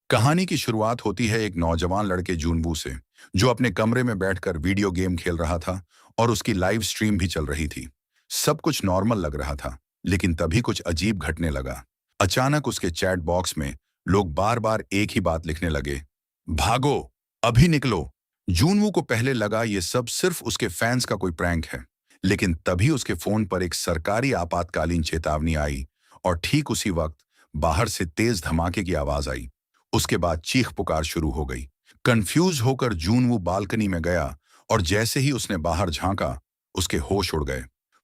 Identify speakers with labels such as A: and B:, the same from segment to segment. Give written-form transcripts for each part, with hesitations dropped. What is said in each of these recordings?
A: कहानी की शुरुआत होती है एक नौजवान लड़के जूनवू से, जो अपने कमरे में बैठकर वीडियो गेम खेल रहा था और उसकी लाइव स्ट्रीम भी चल रही थी। सब कुछ नॉर्मल लग रहा था, लेकिन तभी कुछ अजीब घटने लगा। अचानक उसके चैट बॉक्स में लोग बार बार एक ही बात लिखने लगे, भागो, अभी निकलो। जूनवू को पहले लगा ये सब सिर्फ उसके फैंस का कोई प्रैंक है, लेकिन तभी उसके फोन पर एक सरकारी आपातकालीन चेतावनी आई और ठीक उसी वक्त बाहर से तेज धमाके की आवाज आई। उसके बाद चीख पुकार शुरू हो गई। कंफ्यूज होकर जूनवू बालकनी में गया और जैसे ही उसने बाहर झांका, उसके होश उड़ गए।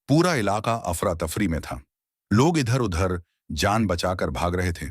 A: पूरा इलाका अफरा तफरी में था। लोग इधर उधर जान बचाकर भाग रहे थे।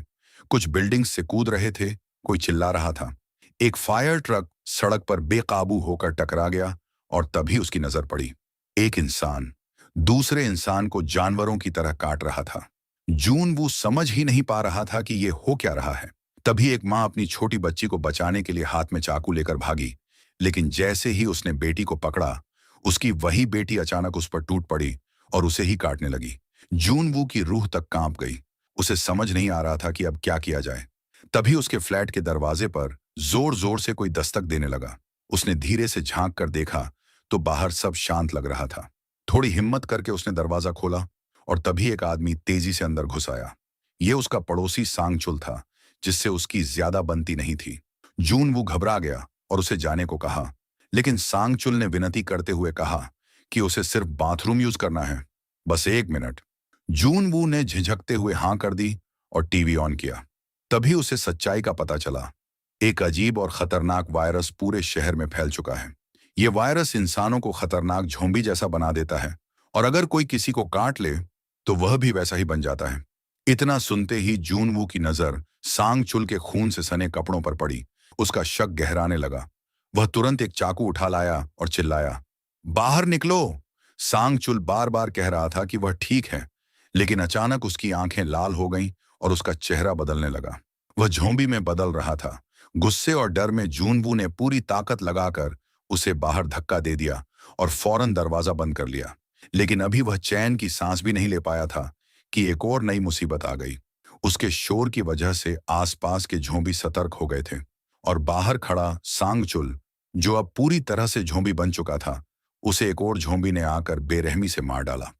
A: कुछ बिल्डिंग्स से कूद रहे थे, कोई चिल्ला रहा था। एक फायर ट्रक सड़क पर बेकाबू होकर टकरा गया और तभी उसकी नजर पड़ी। एक इंसान दूसरे इंसान को जानवरों की तरह काट रहा था। जूनवू समझ ही नहीं पा रहा था कि ये हो क्या रहा है। तभी एक माँ अपनी छोटी बच्ची को बचाने के लिए हाथ में चाकू लेकर भागी, लेकिन जैसे ही उसने बेटी को पकड़ा, उसकी वही बेटी अचानक उस पर टूट पड़ी और उसे ही काटने लगी। जूनवू की रूह तक कांप गई। उसे समझ नहीं आ रहा था कि अब क्या किया जाए। तभी उसके फ्लैट के दरवाजे पर जोर जोर से कोई दस्तक देने लगा। उसने धीरे से झांक कर देखा तो बाहर सब शांत लग रहा था। थोड़ी हिम्मत करके उसने दरवाजा खोला और तभी एक आदमी तेजी से अंदर घुस आया। ये उसका पड़ोसी सांगचुल था, जिससे उसकी ज्यादा बनती नहीं थी। जूनवू घबरा गया और उसे जाने को कहा, लेकिन सांगचुल ने विनती करते हुए कहा कि उसे सिर्फ बाथरूम यूज करना है, बस 1 मिनट। जूनवू ने झिझकते हुए हाँ कर दी और टीवी ऑन किया। तभी उसे सच्चाई का पता चला। एक अजीब और खतरनाक वायरस पूरे शहर में फैल चुका है। यह वायरस इंसानों को खतरनाक झोंबी जैसा बना देता है और अगर कोई किसी को काट ले तो वह भी वैसा ही बन जाता है। इतना सुनते ही जूनवू की नजर सांगचुल के खून से सने कपड़ों पर पड़ी। उसका शक गहराने लगा। वह तुरंत एक चाकू उठा लाया और चिल्लाया, बाहर निकलो। सांगचुल बार बार कह रहा था कि वह ठीक है, लेकिन अचानक उसकी आंखें लाल हो गईं और उसका चेहरा बदलने लगा। वह झोंबी में बदल रहा था। गुस्से और डर में जूनवू ने पूरी ताकत लगाकर उसे बाहर धक्का दे दिया और फौरन दरवाजा बंद कर लिया। लेकिन अभी वह चैन की सांस भी नहीं ले पाया था कि एक और नई मुसीबत आ गई। उसके शोर की वजह से आसपास के झोंबी सतर्क हो गए थे और बाहर खड़ा सांगचुल, जो अब पूरी तरह से झोंबी बन चुका था, उसे एक और झोंबी ने आकर बेरहमी से मार डाला।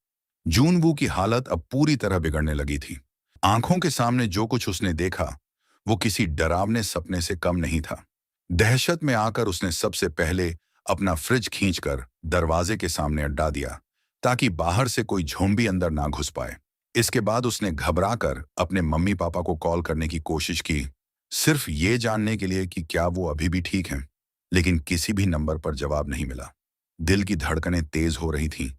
A: जूनवू की हालत अब पूरी तरह बिगड़ने लगी थी। आंखों के सामने जो कुछ उसने देखा, वो किसी डरावने सपने से कम नहीं था। दहशत में आकर उसने सबसे पहले अपना फ्रिज खींचकर दरवाजे के सामने अड्डा दिया, ताकि बाहर से कोई झोंबी अंदर ना घुस पाए। इसके बाद उसने घबराकर अपने मम्मी पापा को कॉल करने की कोशिश की, सिर्फ ये जानने के लिए कि क्या वो अभी भी ठीक हैं। लेकिन किसी भी नंबर पर जवाब नहीं मिला। दिल की धड़कनें तेज हो रही थीं,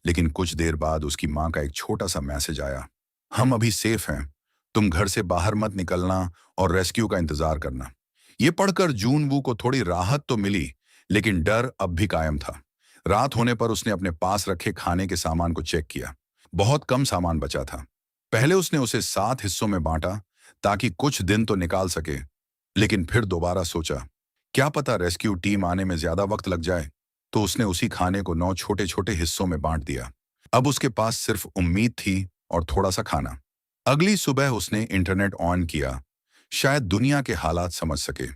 A: लेकिन कुछ देर बाद उसकी माँ का एक छोटा सा मैसेज आया, हम अभी सेफ हैं, तुम घर से बाहर मत निकलना और रेस्क्यू का इंतजार करना। ये पढ़कर जूनवू को थोड़ी राहत तो मिली, लेकिन डर अब भी कायम था। रात होने पर उसने अपने पास रखे खाने के सामान को चेक किया। बहुत कम सामान बचा था। पहले उसने उसे 7 हिस्सों में बांटा ताकि कुछ दिन तो निकाल सके, लेकिन फिर दोबारा सोचा, क्या पता रेस्क्यू टीम आने में ज्यादा वक्त लग जाए। तो उसने उसी खाने को 9 छोटे छोटे हिस्सों में बांट दिया। अब उसके पास सिर्फ उम्मीद थी और थोड़ा सा खाना। अगली सुबह उसने इंटरनेट ऑन किया, शायद दुनिया के हालात समझ सके।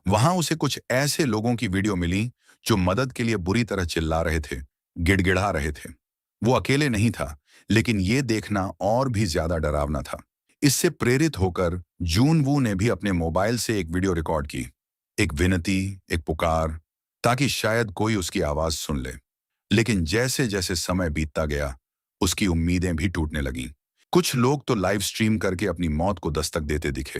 A: वहां उसे कुछ ऐसे लोगों की वीडियो मिली जो मदद के लिए बुरी तरह चिल्ला रहे थे, गिड़गिड़ा रहे थे। वो अकेले नहीं था, लेकिन ये देखना और भी ज्यादा डरावना था। इससे प्रेरित होकर जूनवू ने भी अपने मोबाइल से एक वीडियो रिकॉर्ड की, एक विनती, एक पुकार, ताकि शायद कोई उसकी आवाज सुन ले। लेकिन जैसे जैसे समय बीतता गया, उसकी उम्मीदें भी टूटने लगीं। कुछ लोग तो लाइव स्ट्रीम करके अपनी मौत को दस्तक देते दिखे।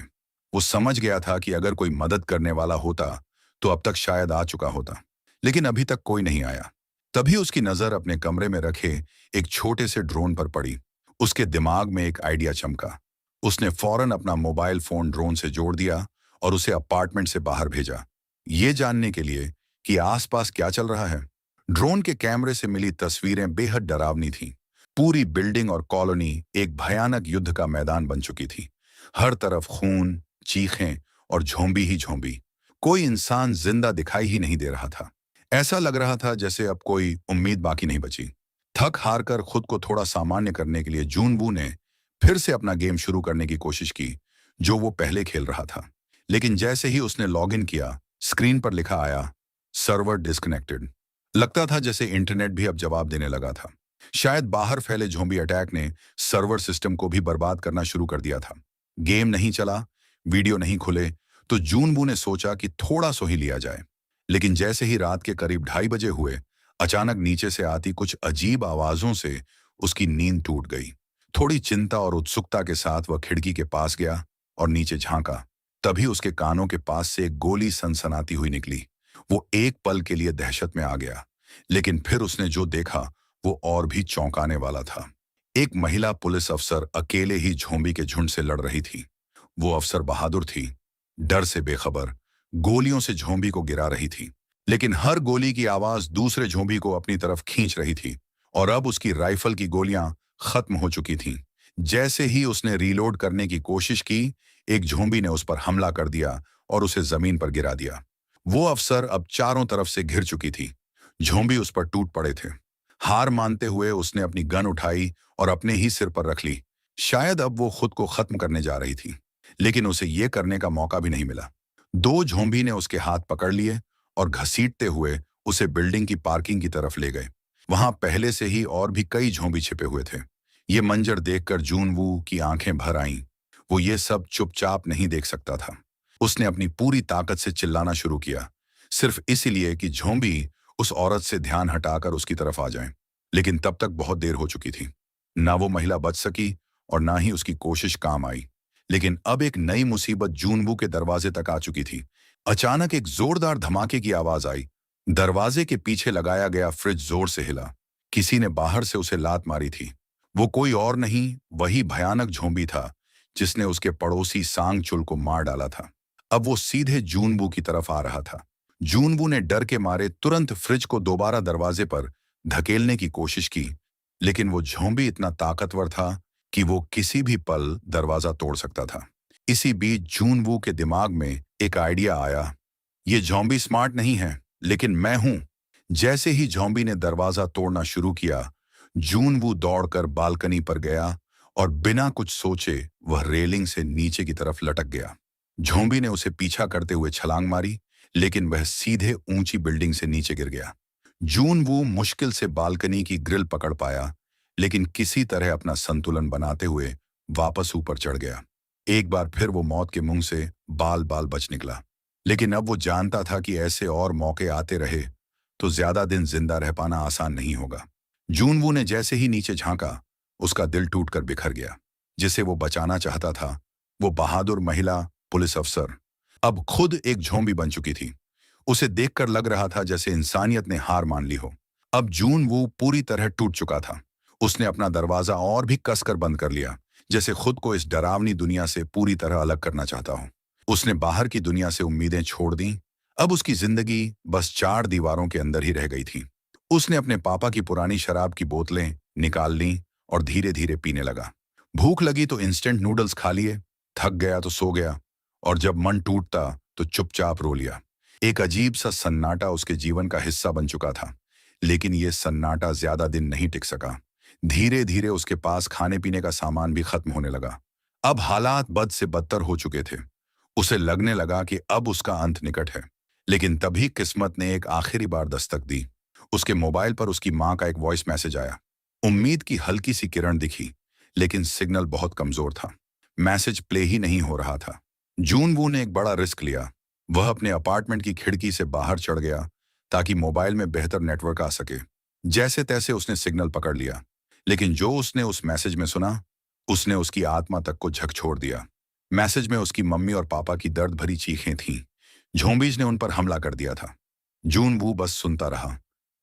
A: वो समझ गया था कि अगर कोई मदद करने वाला होता तो अब तक शायद आ चुका होता, लेकिन अभी तक कोई नहीं आया। तभी उसकी नजर अपने कमरे में रखे एक छोटे से ड्रोन पर पड़ी। उसके दिमाग में एक आइडिया चमका। उसने फौरन अपना मोबाइल फोन ड्रोन से जोड़ दिया और उसे अपार्टमेंट से बाहर भेजा, ये जानने के लिए कि आसपास क्या चल रहा है। ड्रोन के कैमरे से मिली तस्वीरें बेहद डरावनी थीं। पूरी बिल्डिंग और कॉलोनी एक भयानक युद्ध का मैदान बन चुकी थी। हर तरफ खून, चीखें और झोंबी ही झोंबी। कोई इंसान जिंदा दिखाई ही नहीं दे रहा था। ऐसा लग रहा था जैसे अब कोई उम्मीद बाकी नहीं बची। थक हार कर खुद को थोड़ा सामान्य करने के लिए जूनवू ने फिर से अपना गेम शुरू करने की कोशिश की, जो वो पहले खेल रहा था। लेकिन जैसे ही उसने लॉगिन किया, स्क्रीन पर लिखा आया, सर्वर डिस्कनेक्टेड। लगता था जैसे इंटरनेट भी अब जवाब देने लगा था। शायद बाहर फैले ज़ॉम्बी अटैक ने सर्वर सिस्टम को भी बर्बाद करना शुरू कर दिया था। गेम नहीं चला, वीडियो नहीं खुले, तो जूनबू ने सोचा कि थोड़ा सो ही लिया जाए। लेकिन जैसे ही रात के करीब 2:30 बजे हुए, अचानक नीचे से आती कुछ अजीब आवाजों से उसकी नींद टूट गई। थोड़ी चिंता और उत्सुकता के साथ वह खिड़की के पास गया और नीचे झांका। तभी उसके कानों के पास से एक गोली सनसनाती हुई निकली। वो एक पल के लिए दहशत में आ गया, लेकिन फिर उसने जो देखा वो और भी चौंकाने वाला था। एक महिला पुलिस अफसर अकेले ही ज़ॉम्बी के झुंड से लड़ रही थी। वो अफसर बहादुर थी, डर से बेखबर, गोलियों से ज़ॉम्बी को गिरा रही थी। लेकिन हर गोली की आवाज दूसरे ज़ॉम्बी को अपनी तरफ खींच रही थी और अब उसकी राइफल की गोलियां खत्म हो चुकी थीं। जैसे ही उसने रीलोड करने की कोशिश की, एक ज़ॉम्बी ने उस पर हमला कर दिया और उसे जमीन पर गिरा दिया। वो अफसर अब चारों तरफ से घिर चुकी थी। ज़ॉम्बी उस पर टूट पड़े थे। हार मानते हुए उसने अपनी गन उठाई और अपने ही सिर पर रख ली। शायद अब वो खुद को खत्म करने जा रही थी, लेकिन उसे ये करने का मौका भी नहीं मिला। 2 ज़ॉम्बी ने उसके हाथ पकड़ लिए और घसीटते हुए उसे बिल्डिंग की पार्किंग की तरफ ले गए। वहां पहले से ही और भी कई ज़ॉम्बी छिपे हुए थे। ये मंजर देखकर जूनवू की आंखें भर आईं। वो ये सब चुपचाप नहीं देख सकता था। उसने अपनी पूरी ताकत से चिल्लाना शुरू किया, सिर्फ इसीलिए कि ज़ॉम्बी उस औरत से ध्यान हटाकर उसकी तरफ आ जाएं। लेकिन तब तक बहुत देर हो चुकी थी। ना वो महिला बच सकी और ना ही उसकी कोशिश काम आई। लेकिन अब एक नई मुसीबत जूनवू के दरवाजे तक आ चुकी थी। अचानक एक जोरदार धमाके की आवाज आई। दरवाजे के पीछे लगाया गया फ्रिज जोर से हिला। किसी ने बाहर से उसे लात मारी थी। वो कोई और नहीं, वही भयानक ज़ॉम्बी था जिसने उसके पड़ोसी सांगचुल को मार डाला था। अब वो सीधे जूनवू की तरफ आ रहा था। जूनवू ने डर के मारे तुरंत फ्रिज को दोबारा दरवाजे पर धकेलने की कोशिश की, लेकिन वो ज़ॉम्बी इतना ताकतवर था कि वो किसी भी पल दरवाजा तोड़ सकता था। इसी बीच जूनवू के दिमाग में एक आइडिया आया। ये ज़ॉम्बी स्मार्ट नहीं है, लेकिन मैं हूं। जैसे ही ज़ॉम्बी ने दरवाजा तोड़ना शुरू किया, जूनवू दौड़कर बालकनी पर गया और बिना कुछ सोचे वह रेलिंग से नीचे की तरफ लटक गया। ज़ॉम्बी ने उसे पीछा करते हुए छलांग मारी, लेकिन वह सीधे ऊंची बिल्डिंग से नीचे गिर गया। जूनवू मुश्किल से बालकनी की ग्रिल पकड़ पाया, लेकिन किसी तरह अपना संतुलन बनाते हुए वापस ऊपर चढ़ गया। एक बार फिर वो मौत के मुंह से बाल बाल बच निकला। लेकिन अब वो जानता था कि ऐसे और मौके आते रहे तो ज्यादा दिन जिंदा रह पाना आसान नहीं होगा। जूनवू ने जैसे ही नीचे झांका, उसका दिल टूटकर बिखर गया। जिसे वो बचाना चाहता था, वो बहादुर महिला पुलिस अफसर, अब खुद एक ज़ॉम्बी बन चुकी थी। उसे देखकर लग रहा था जैसे इंसानियत ने हार मान ली हो। अब जूनवू पूरी तरह टूट चुका था। उसने अपना दरवाजा और भी कसकर बंद कर लिया, जैसे खुद को इस डरावनी दुनिया से पूरी तरह अलग करना चाहता हो। उसने बाहर की दुनिया से उम्मीदें छोड़ दी। अब उसकी जिंदगी बस 4 दीवारों के अंदर ही रह गई थी। उसने अपने पापा की पुरानी शराब की बोतलें निकाल लीं और धीरे धीरे पीने लगा। भूख लगी तो इंस्टेंट नूडल्स खा लिए, थक गया तो सो गया, और जब मन टूटता तो चुपचाप रो लिया। एक अजीब सा सन्नाटा उसके जीवन का हिस्सा बन चुका था। लेकिन यह सन्नाटा ज्यादा दिन नहीं टिक सका। धीरे धीरे उसके पास खाने पीने का सामान भी खत्म होने लगा। अब हालात बद से बदतर हो चुके थे। उसे लगने लगा कि अब उसका अंत निकट है। लेकिन तभी किस्मत ने एक आखिरी बार दस्तक दी। उसके मोबाइल पर उसकी मां का एक वॉइस मैसेज आया। उम्मीद की हल्की सी किरण दिखी, लेकिन सिग्नल बहुत कमजोर था। मैसेज प्ले ही नहीं हो रहा था। जूनवू ने एक बड़ा रिस्क लिया। वह अपने अपार्टमेंट की खिड़की से बाहर चढ़ गया ताकि मोबाइल में बेहतर नेटवर्क आ सके। जैसे तैसे उसने सिग्नल पकड़ लिया, लेकिन जो उसने उस मैसेज में सुना, उसने उसकी आत्मा तक को झकझोर दिया। मैसेज में उसकी मम्मी और पापा की दर्द भरी चीखें थीं। ज़ॉम्बीज़ ने उन पर हमला कर दिया था। जूनवू बस सुनता रहा,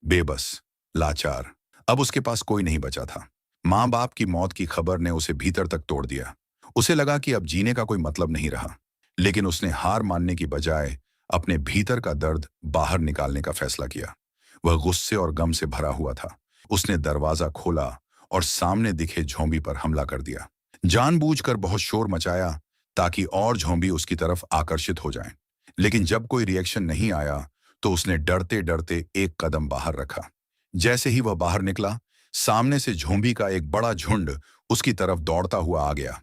A: बेबस, लाचार। अब उसके पास कोई नहीं बचा था। माँ बाप की मौत की खबर ने उसे भीतर तक तोड़ दिया। उसे लगा कि अब जीने का कोई मतलब नहीं रहा। लेकिन उसने हार मानने की बजाय अपने भीतर का दर्द बाहर निकालने का फैसला किया। वह गुस्से और गम से भरा हुआ था। उसने दरवाजा खोला और सामने दिखे ज़ॉम्बी पर हमला कर दिया। जानबूझकर बहुत शोर मचाया ताकि और ज़ॉम्बी उसकी तरफ आकर्षित हो जाएं। लेकिन जब कोई रिएक्शन नहीं आया तो उसने डरते डरते एक कदम बाहर रखा। जैसे ही वह बाहर निकला, सामने से ज़ॉम्बी का एक बड़ा झुंड उसकी तरफ दौड़ता हुआ आ गया।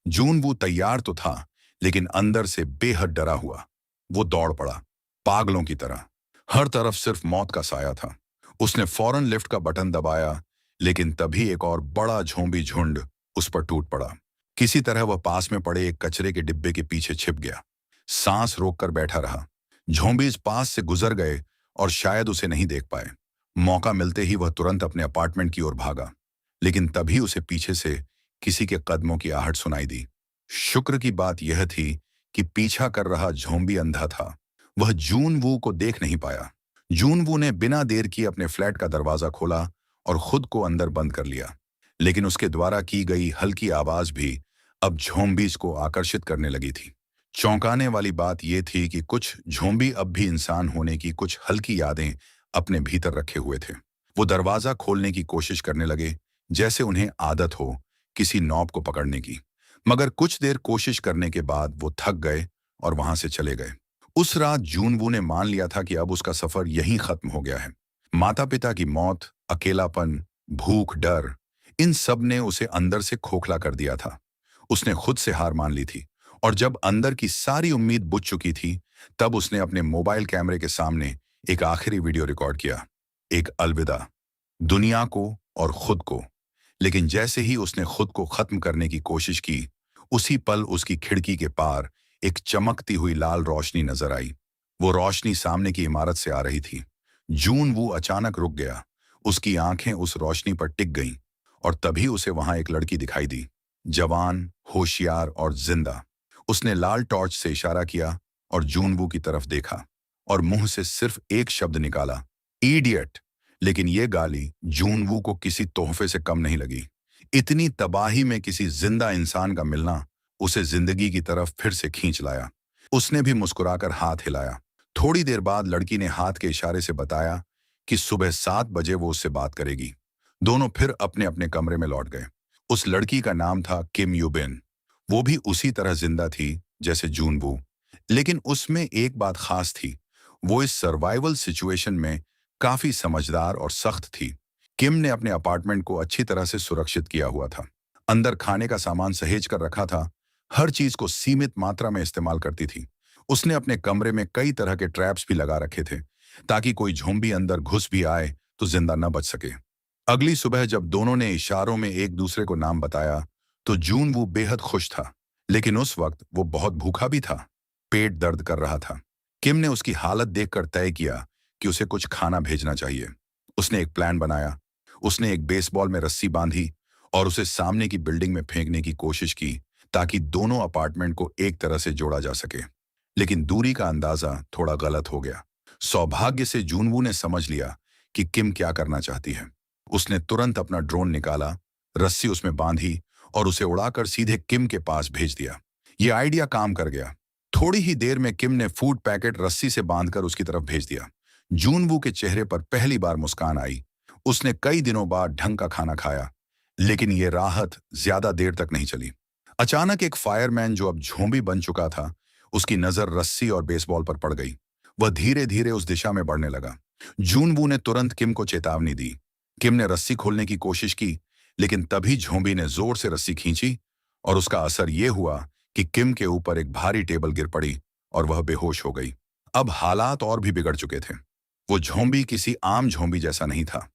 A: जूनवू तैयार तो था, लेकिन अंदर से बेहद डरा हुआ। वो दौड़ पड़ा, पागलों की तरह। हर तरफ सिर्फ मौत का साया था। उसने फौरन लिफ्ट का बटन दबाया, लेकिन तभी एक और बड़ा झोंबी झुंड उस पर टूट पड़ा। किसी तरह वह पास में पड़े एक कचरे के डिब्बे के पीछे छिप गया। सांस रोककर बैठा रहा। झोंबीज पास से गुजर गए और शायद उसे नहीं देख पाए। मौका मिलते ही वह तुरंत अपने अपार्टमेंट की ओर भागा, लेकिन तभी उसे पीछे से किसी के कदमों की आहट सुनाई दी। शुक्र की बात यह थी कि पीछा कर रहा झोंबी अंधा था। वह जून वू को देख नहीं पाया। जून वू ने बिना देर किए अपने फ्लैट का दरवाजा खोला और खुद को अंदर बंद कर लिया। लेकिन उसके द्वारा की गई हल्की आवाज भी अब झोंबीज को आकर्षित करने लगी थी। चौंकाने वाली बात यह थी कि कुछ झोंबी अब भी इंसान होने की कुछ हल्की यादें अपने भीतर रखे हुए थे। वो दरवाजा खोलने की कोशिश करने लगे, जैसे उन्हें आदत हो किसी नॉब को पकड़ने की। मगर कुछ देर कोशिश करने के बाद वो थक गए और वहां से चले गए। उस रात जूनवू ने मान लिया था कि अब उसका सफर यहीं खत्म हो गया है। माता पिता की मौत, अकेलापन, भूख, डर, इन सब ने उसे अंदर से खोखला कर दिया था। उसने खुद से हार मान ली थी और जब अंदर की सारी उम्मीद बुझ चुकी थी, तब उसने अपने मोबाइल कैमरे के सामने एक आखिरी वीडियो रिकॉर्ड किया। एक अलविदा दुनिया को और खुद को। लेकिन जैसे ही उसने खुद को खत्म करने की कोशिश की, उसी पल उसकी खिड़की के पार एक चमकती हुई लाल रोशनी नजर आई। वो रोशनी सामने की इमारत से आ रही थी। जून वो अचानक रुक गया। उसकी आंखें उस रोशनी पर टिक गईं और तभी उसे वहां एक लड़की दिखाई दी, जवान, होशियार और जिंदा। उसने लाल टॉर्च से इशारा किया और जूनवू की तरफ देखा और मुंह से सिर्फ एक शब्द निकाला, इडियट। लेकिन यह गाली जूनवू को किसी तोहफे से कम नहीं लगी। इतनी तबाही में किसी जिंदा इंसान का मिलना उसे जिंदगी की तरफ फिर से खींच लाया। उसने भी मुस्कुराकर हाथ हिलाया। थोड़ी देर बाद लड़की ने हाथ के इशारे से बताया कि सुबह 7 बजे वो उससे बात करेगी। दोनों फिर अपने अपने कमरे में लौट गए। उस लड़की का नाम था किम यूबिन। वो भी उसी तरह जिंदा थी जैसे जूनवू, लेकिन उसमें एक बात खास थी। वो इस सर्वाइवल सिचुएशन में काफी समझदार और सख्त थी। किम ने अपने अपार्टमेंट को अच्छी तरह से सुरक्षित किया हुआ था। अंदर खाने का सामान सहेज कर रखा था। हर चीज को सीमित मात्रा में इस्तेमाल करती थी। उसने अपने कमरे में कई तरह के ट्रैप्स भी लगा रखे थे, ताकि कोई झोंबी अंदर घुस भी आए तो जिंदा न बच सके। अगली सुबह जब दोनों ने इशारों में एक दूसरे को नाम बताया, तो जून वो बेहद खुश था। लेकिन उस वक्त वो बहुत भूखा भी था। पेट दर्द कर रहा था। किम ने उसकी हालत देखकर तय किया कि उसे कुछ खाना भेजना चाहिए। उसने एक प्लान बनाया। उसने एक बेसबॉल में रस्सी बांधी और उसे सामने की बिल्डिंग में फेंकने की कोशिश की, ताकि दोनों अपार्टमेंट को एक तरह से जोड़ा जा सके। लेकिन दूरी का अंदाजा थोड़ा गलत हो गया। सौभाग्य से जूनवू ने समझ लिया कि किम क्या करना चाहती है। उसने तुरंत अपना ड्रोन निकाला, रस्सी उसमें बांधी और उसे उड़ाकर सीधे किम के पास भेज दिया। यह आइडिया काम कर गया। थोड़ी ही देर में किम ने फूड पैकेट रस्सी से बांधकर उसकी तरफ भेज दिया। जूनवू के चेहरे पर पहली बार मुस्कान आई। उसने कई दिनों बाद ढंग का खाना खाया, लेकिन यह राहत ज्यादा देर तक नहीं चली। अचानक एक फायरमैन, जो अब झोंबी बन चुका था, उसकी नजर रस्सी और बेसबॉल पर पड़ गई। वह धीरे धीरे उस दिशा में बढ़ने लगा। जूनवू ने तुरंत किम को चेतावनी दी। किम ने रस्सी खोलने की कोशिश की, लेकिन तभी झोंबी ने जोर से रस्सी खींची और उसका असर यह हुआ कि किम के ऊपर एक भारी टेबल गिर पड़ी और वह बेहोश हो गई। अब हालात और भी बिगड़ चुके थे। वो झोंबी किसी आम झोंबी जैसा नहीं था।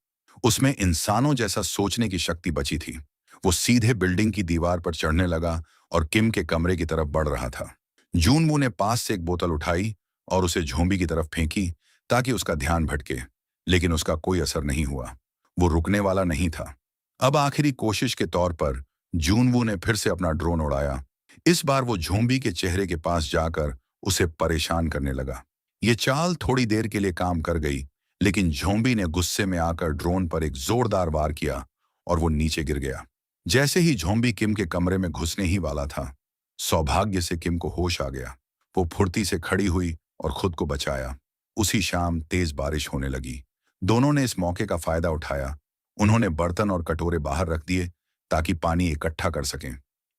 A: उसमें इंसानों जैसा सोचने की शक्ति बची थी। वो सीधे बिल्डिंग की दीवार पर चढ़ने लगा और किम के कमरे की तरफ बढ़ रहा था। जूनवू ने पास से एक बोतल उठाई और उसे झोंबी की तरफ फेंकी, ताकि उसका ध्यान भटके, लेकिन उसका कोई असर नहीं हुआ। वो रुकने वाला नहीं था। अब आखिरी कोशिश के तौर पर जूनवू ने फिर से अपना ड्रोन उड़ाया। इस बार वो झोंबी के चेहरे के पास जाकर उसे परेशान करने लगा। ये चाल थोड़ी देर के लिए काम कर गई, लेकिन झोंबी ने गुस्से में आकर ड्रोन पर एक जोरदार वार किया और वो नीचे गिर गया। जैसे ही झोंबी किम के कमरे में घुसने ही वाला था, सौभाग्य से किम को होश आ गया। वो फुर्ती से खड़ी हुई और खुद को बचाया। उसी शाम तेज बारिश होने लगी। दोनों ने इस मौके का फायदा उठाया। उन्होंने बर्तन और कटोरे बाहर रख दिए, ताकि पानी इकट्ठा कर सकें।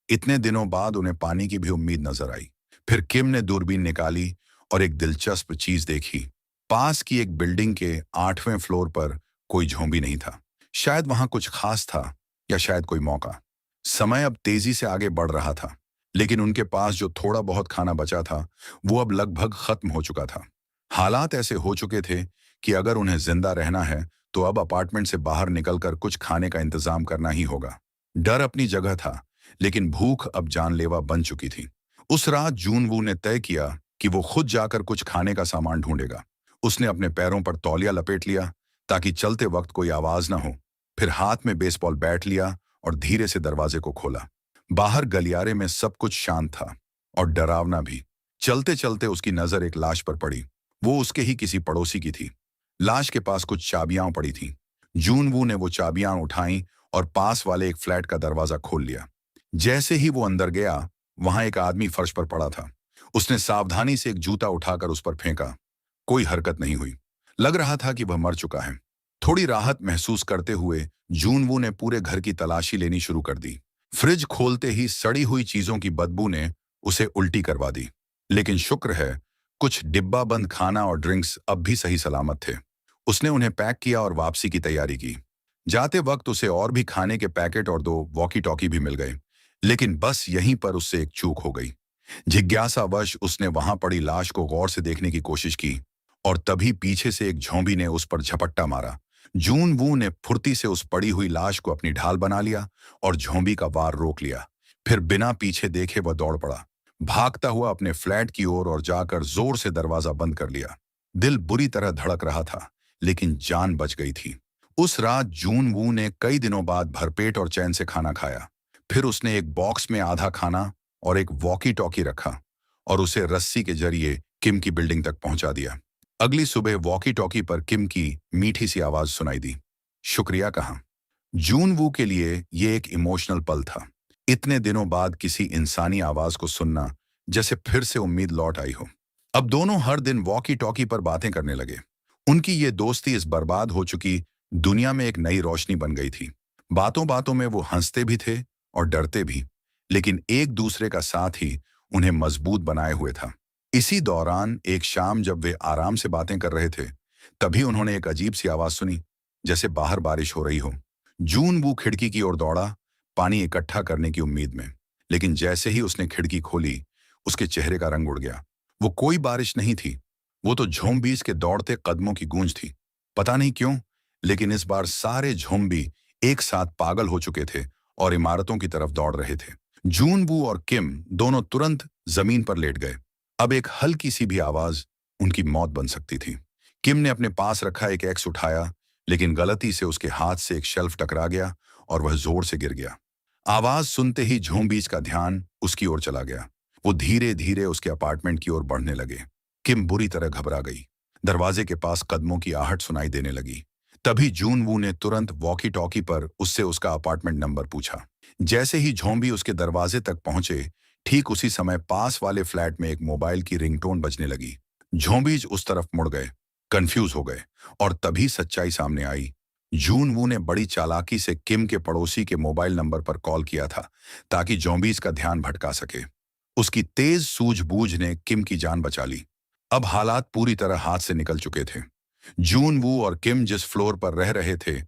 A: इतने दिनों बाद उन्हें पानी की भी उम्मीद नजर आई। फिर किम ने दूरबीन निकाली और एक दिलचस्प चीज देखी। पास की एक बिल्डिंग के 8वें फ्लोर पर कोई झोंबी नहीं था। शायद वहां कुछ खास था, या शायद कोई मौका। समय अब तेजी से आगे बढ़ रहा था, लेकिन उनके पास जो थोड़ा बहुत खाना बचा था वो अब लगभग खत्म हो चुका था। हालात ऐसे हो चुके थे कि अगर उन्हें जिंदा रहना है तो अब अपार्टमेंट से बाहर निकलकर कुछ खाने का इंतजाम करना ही होगा। डर अपनी जगह था, लेकिन भूख अब जानलेवा बन चुकी थी। उस रात जूनवू ने तय किया कि वो खुद जाकर कुछ खाने का सामान ढूंढेगा। उसने अपने पैरों पर तौलिया लपेट लिया ताकि चलते वक्त कोई आवाज ना हो। फिर हाथ में बेसबॉल बैट लिया और धीरे से दरवाजे को खोला। बाहर गलियारे में सब कुछ शांत था और डरावना भी। चलते चलते उसकी नजर एक लाश पर पड़ी। वो उसके ही किसी पड़ोसी की थी। लाश के पास कुछ चाबियां पड़ी थीं। जूनवू ने वो चाबियां उठाई और पास वाले एक फ्लैट का दरवाजा खोल लिया। जैसे ही वो अंदर गया, वहां एक आदमी फर्श पर पड़ा था। उसने सावधानी से एक जूता उठाकर उस पर फेंका। कोई हरकत नहीं हुई। लग रहा था कि वह मर चुका है। थोड़ी राहत महसूस करते हुए जूनवू ने पूरे घर की तलाशी लेनी शुरू कर दी। फ्रिज खोलते ही सड़ी हुई चीजों की बदबू ने उसे उल्टी करवा दी। लेकिन शुक्र है, कुछ डिब्बा बंद खाना और ड्रिंक्स अब भी सही सलामत थे। उसने उन्हें पैक किया और वापसी की तैयारी की। जाते वक्त उसे और भी खाने के पैकेट और 2 वॉकी टॉकी भी मिल गए। लेकिन बस यहीं पर उससे एक चूक हो गई। जिज्ञासावश उसने वहां पड़ी लाश को गौर से देखने की कोशिश की और तभी पीछे से एक झोंबी ने उस पर झपट्टा मारा। जून वू ने फुर्ती से उस पड़ी हुई लाश को अपनी ढाल बना लिया और झोंबी का वार रोक लिया। फिर बिना पीछे देखे वह दौड़ पड़ा, भागता हुआ अपने फ्लैट की ओर और जाकर जोर से दरवाजा बंद कर लिया। दिल बुरी तरह धड़क रहा था, लेकिन जान बच गई थी। उस रात जून वू ने कई दिनों बाद भरपेट और चैन से खाना खाया। फिर उसने एक बॉक्स में आधा खाना और एक वॉकी टॉकी रखा और उसे रस्सी के जरिए किम की बिल्डिंग तक पहुंचा दिया। अगली सुबह वॉकी टॉकी पर किम की मीठी सी आवाज सुनाई दी। शुक्रिया कहा। जून वू के लिए ये एक इमोशनल पल था। इतने दिनों बाद किसी इंसानी आवाज को सुनना जैसे फिर से उम्मीद लौट आई हो। अब दोनों हर दिन वॉकी टॉकी पर बातें करने लगे। उनकी ये दोस्ती इस बर्बाद हो चुकी दुनिया में एक नई रोशनी बन गई थी। बातों बातों में वो हंसते भी थे और डरते भी, लेकिन एक दूसरे का साथ ही उन्हें मजबूत बनाए हुए था। इसी दौरान एक शाम जब वे आराम से बातें कर रहे थे, तभी उन्होंने एक अजीब सी आवाज सुनी, जैसे बाहर बारिश हो रही हो। जून वू खिड़की की ओर दौड़ा, पानी इकट्ठा करने की उम्मीद में। लेकिन जैसे ही उसने खिड़की खोली, उसके चेहरे का रंग उड़ गया। वो कोई बारिश नहीं थी, वो तो झोंबीज के दौड़ते कदमों की गूंज थी। पता नहीं क्यों, लेकिन इस बार सारे झोंबी एक साथ पागल हो चुके थे और इमारतों की तरफ दौड़ रहे थे। जून वू और किम दोनों तुरंत जमीन पर लेट गए। अब एक हल्की सी भी आवाज उनकी मौत बन सकती थी। किम ने अपने पास रखा एक एक्स उठाया, लेकिन गलती से उसके हाथ से एक शेल्फ टकरा गया और वह जोर से गिर गया। आवाज सुनते ही झोंबीज का ध्यान उसकी ओर चला गया। वो धीरे धीरे उसके अपार्टमेंट की ओर बढ़ने लगे। किम बुरी तरह घबरा गई। दरवाजे के पास कदमों की आहट सुनाई देने लगी। तभी जून वू ने तुरंत वॉकी टॉकी पर उससे उसका अपार्टमेंट नंबर पूछा। जैसे ही झोंबी उसके दरवाजे तक पहुंचे, ठीक उसी समय पास वाले फ्लैट में एक मोबाइल की रिंगटोन बजने लगी। झोंबीज उस तरफ मुड़ गए, कंफ्यूज हो गए, और तभी सच्चाई सामने आई। जून वू ने बड़ी चालाकी से किम के पड़ोसी के मोबाइल नंबर पर कॉल किया था ताकि ज़ॉम्बीज का ध्यान भटका सके। उसकी तेज सूझबूझ ने किम की जान बचा ली। अब हालात पूरी तरह हाथ से निकल चुके थे। जून वू और किम जिस फ्लोर पर रह रहे थे,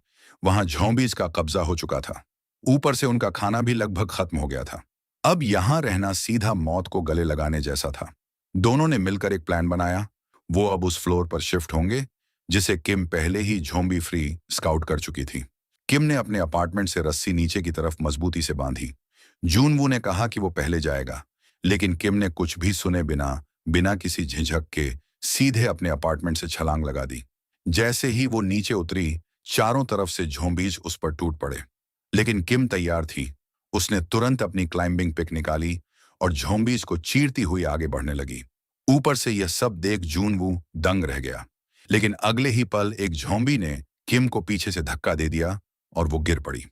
A: वहां ज़ॉम्बीज का कब्जा हो चुका था। ऊपर से उनका खाना भी लगभग खत्म हो गया था। अब यहां रहना सीधा मौत को गले लगाने जैसा था। दोनों ने मिलकर एक प्लान बनाया। वो अब उस फ्लोर पर शिफ्ट होंगे जिसे किम पहले ही ज़ॉम्बी फ्री स्काउट कर चुकी थी। किम ने अपने अपार्टमेंट से रस्सी नीचे की तरफ मजबूती से बांधी। जून वू ने कहा कि वो पहले जाएगा, लेकिन किम ने कुछ भी सुने बिना बिना किसी झिझक के सीधे अपने अपार्टमेंट से छलांग लगा दी। जैसे ही वो नीचे उतरी, चारों तरफ से ज़ॉम्बीज उस पर टूट पड़े। लेकिन किम तैयार थी। उसने तुरंत अपनी क्लाइंबिंग पिक निकाली और ज़ॉम्बीज को चीरती हुई आगे बढ़ने लगी। ऊपर से यह सब देख जून वू दंग रह गया। लेकिन अगले ही पल एक ज़ॉम्बी ने किम को पीछे से धक्का दे दिया और वो गिर पड़ी।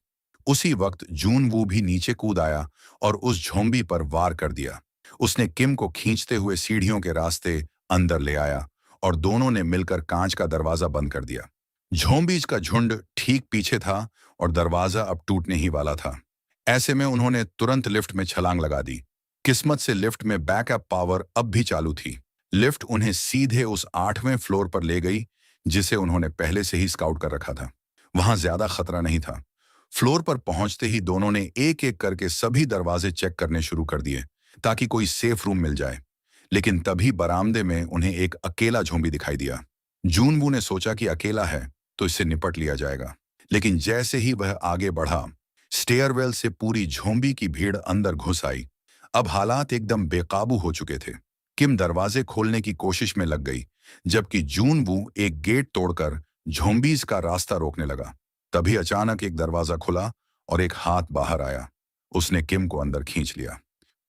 A: उसी वक्त जून वू भी नीचे कूद आया और उस ज़ॉम्बी पर वार कर दिया। उसने किम को खींचते हुए सीढ़ियों के रास्ते अंदर ले आया और दोनों ने मिलकर कांच का दरवाजा बंद कर दिया। ज़ॉम्बीज का झुंड ठीक पीछे था और दरवाजा अब टूटने ही वाला था। ऐसे में उन्होंने तुरंत लिफ्ट में छलांग लगा दी। किस्मत से लिफ्ट में बैकअप पावर अब भी चालू थी। लिफ्ट उन्हें सीधे उस 8वें फ्लोर पर ले गई जिसे उन्होंने पहले से ही स्काउट कर रखा था। वहां ज्यादा खतरा नहीं था। फ्लोर पर पहुंचते ही दोनों ने एक एक करके सभी दरवाजे चेक करने शुरू कर दिए, ताकि कोई सेफ रूम मिल जाए। लेकिन तभी बरामदे में उन्हें एक अकेला ज़ॉम्बी दिखाई दिया। जूनवू ने सोचा कि अकेला है तो इससे निपट लिया जाएगा। लेकिन जैसे ही वह आगे बढ़ा, स्टेयरवेल से पूरी ज़ॉम्बी की भीड़ अंदर घुस आई। अब हालात एकदम बेकाबू हो चुके थे। किम दरवाजे खोलने की कोशिश में लग गई, जबकि जूनवू एक गेट तोड़कर ज़ॉम्बीज का रास्ता रोकने लगा। तभी अचानक एक दरवाजा खुला और एक हाथ बाहर आया। उसने किम को अंदर खींच लिया।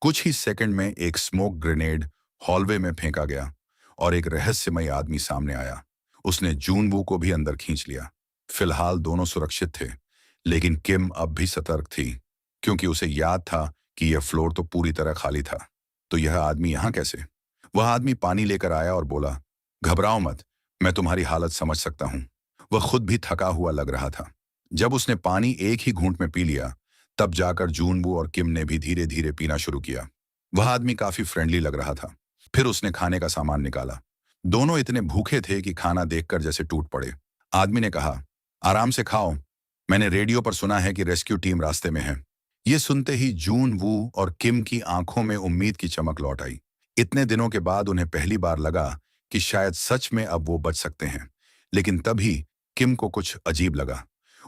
A: कुछ ही सेकंड में एक स्मोक ग्रेनेड हॉलवे में फेंका गया और एक रहस्यमयी आदमी सामने आया। उसने जूनवू को भी अंदर खींच लिया। फिलहाल दोनों सुरक्षित थे, लेकिन किम अब भी सतर्क थी, क्योंकि उसे याद था कि यह फ्लोर तो पूरी तरह खाली था। तो यह आदमी यहाँ कैसे? वह आदमी पानी लेकर आया और बोला, घबराओ मत, मैं तुम्हारी हालत समझ सकता हूँ। वह खुद भी थका हुआ लग रहा था। जब उसने पानी एक ही घूंट में पी लिया, तब जाकर जूनवू और किम ने भी धीरे धीरे पीना शुरू किया। वह आदमी काफी फ्रेंडली लग रहा था। फिर उसने खाने का सामान निकाला। दोनों इतने भूखे थे कि खाना देखकर जैसे टूट पड़े। आदमी ने कहा, आराम से खाओ, मैंने रेडियो पर सुना है कि रेस्क्यू टीम रास्ते में है। ये सुनते ही जूनवू और किम की आंखों में उम्मीद की चमक लौट आई। इतने दिनों के बाद उन्हें पहली बार लगा कि शायद सच में अब वो बच सकते हैं। लेकिन तभी किम को कुछ अजीब लगा।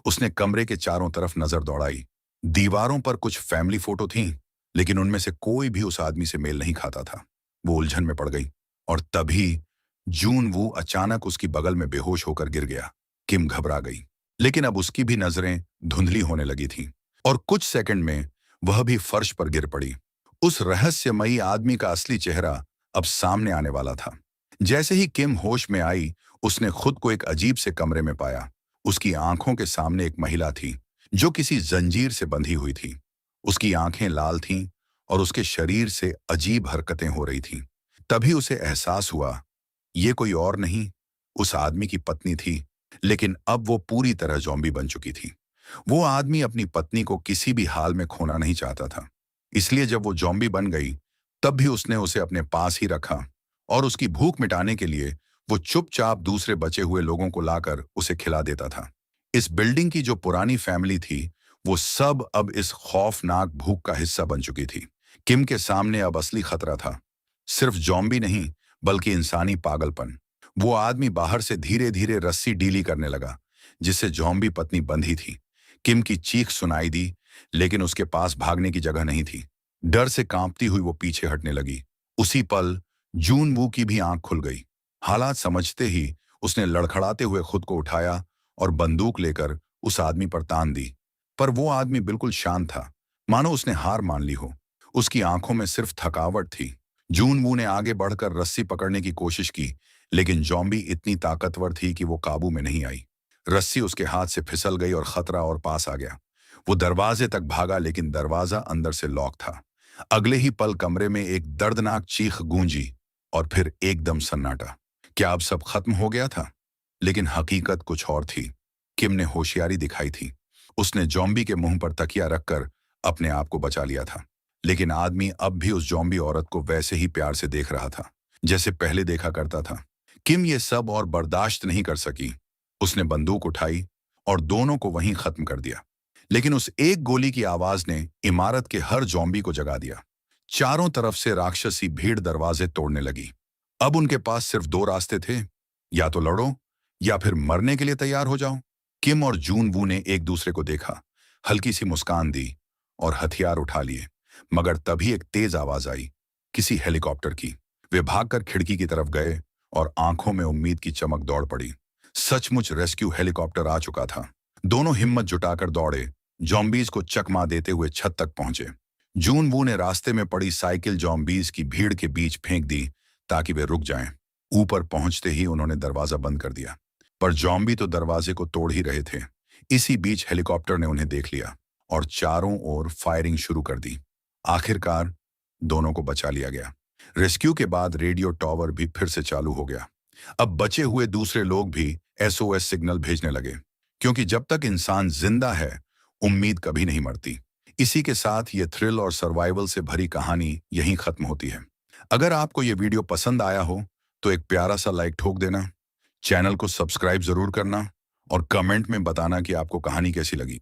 A: उसने कमरे के चारों तरफ नजर दौड़ाई। दीवारों पर कुछ फैमिली फोटो थीं, लेकिन उनमें से कोई भी उस आदमी से मेल नहीं खाता था। वो उलझन में पड़ गई और तभी जूनवू अचानक उसकी बगल में बेहोश होकर गिर गया। किम घबरा गई, लेकिन अब उसकी भी नजरें धुंधली होने लगी थीं और कुछ सेकंड में वह भी फर्श पर गिर पड़ी। उस रहस्यमयी आदमी का असली चेहरा अब सामने आने वाला था। जैसे ही किम होश में आई, उसने खुद को एक अजीब से कमरे में पाया। उसकी आंखों के सामने एक महिला थी, जो किसी जंजीर से बंधी हुई थी। उसकी आंखें लाल थीं और उसके शरीर से अजीब हरकतें हो रही थीं। तभी उसे एहसास हुआ, ये कोई और नहीं, उस आदमी की पत्नी थी, लेकिन अब वो पूरी तरह ज़ॉम्बी बन चुकी थी। वो आदमी अपनी पत्नी को किसी भी हाल में खोना नहीं चाहता था। इसलिए जब वो ज़ॉम्बी बन गई, तब भी उसने उसे अपने पास ही रखा और उसकी भूख मिटाने के लिए वो चुपचाप दूसरे बचे हुए लोगों को लाकर उसे खिला देता था। इस बिल्डिंग की जो पुरानी फैमिली थी, वो सब अब इस खौफनाक भूख का हिस्सा बन चुकी थी। किम के सामने अब असली खतरा था, सिर्फ ज़ॉम्बी नहीं, बल्कि इंसानी पागलपन। वो आदमी बाहर से धीरे धीरे रस्सी ढीली करने लगा, जिससे ज़ॉम्बी पत्नी बंधी थी। किम की चीख सुनाई दी, लेकिन उसके पास भागने की जगह नहीं थी। डर से कांपती हुई वो पीछे हटने लगी। उसी पल जूनवू की भी आंख खुल गई। हालात समझते ही उसने लड़खड़ाते हुए खुद को उठाया और बंदूक लेकर उस आदमी पर तान दी। पर वो आदमी बिल्कुल शांत था, मानो उसने हार मान ली हो। उसकी आंखों में सिर्फ थकावट थी। जूनवू ने आगे बढ़कर रस्सी पकड़ने की कोशिश की, लेकिन ज़ॉम्बी इतनी ताकतवर थी कि वो काबू में नहीं आई। रस्सी उसके हाथ से फिसल गई और खतरा और पास आ गया। वो दरवाजे तक भागा, लेकिन दरवाजा अंदर से लॉक था। अगले ही पल कमरे में एक दर्दनाक चीख गूंजी और फिर एकदम सन्नाटा। क्या अब सब खत्म हो गया था? लेकिन हकीकत कुछ और थी। किम ने होशियारी दिखाई थी। उसने ज़ॉम्बी के मुंह पर तकिया रखकर अपने आप को बचा लिया था। लेकिन आदमी अब भी उस ज़ॉम्बी औरत को वैसे ही प्यार से देख रहा था, जैसे पहले देखा करता था। किम ये सब और बर्दाश्त नहीं कर सकी। उसने बंदूक उठाई और दोनों को वहीं खत्म कर दिया। लेकिन उस एक गोली की आवाज ने इमारत के हर ज़ॉम्बी को जगा दिया। चारों तरफ से राक्षसी भीड़ दरवाजे तोड़ने लगी। अब उनके पास सिर्फ दो रास्ते थे, या तो लड़ो या फिर मरने के लिए तैयार हो जाओ। किम और जूनवू ने एक दूसरे को देखा, हल्की सी मुस्कान दी और हथियार उठा लिए। मगर तभी एक तेज आवाज आई, किसी हेलीकॉप्टर की। वे भागकर खिड़की की तरफ गए और आंखों में उम्मीद की चमक दौड़ पड़ी। सचमुच रेस्क्यू हेलीकॉप्टर आ चुका था। दोनों हिम्मत जुटाकर दौड़े, ज़ॉम्बीज को चकमा देते हुए छत तक पहुंचे। जूनवू ने रास्ते में पड़ी साइकिल ज़ॉम्बीज की भीड़ के बीच फेंक दी ताकि वे रुक जाएं। ऊपर पहुंचते ही उन्होंने दरवाजा बंद कर दिया, पर ज़ॉम्बी तो दरवाजे को तोड़ ही रहे थे। इसी बीच हेलीकॉप्टर ने उन्हें देख लिया और चारों ओर फायरिंग शुरू कर दी। आखिरकार दोनों को बचा लिया गया। रेस्क्यू के बाद रेडियो टॉवर भी फिर से चालू हो गया। अब बचे हुए दूसरे लोग भी एसओएस सिग्नल भेजने लगे, क्योंकि जब तक इंसान जिंदा है, उम्मीद कभी नहीं मरती। इसी के साथ ये थ्रिल और सर्वाइवल से भरी कहानी यहीं खत्म होती है। अगर आपको ये वीडियो पसंद आया हो तो एक प्यारा सा लाइक ठोक देना, चैनल को सब्सक्राइब जरूर करना और कमेंट में बताना कि आपको कहानी कैसी लगी।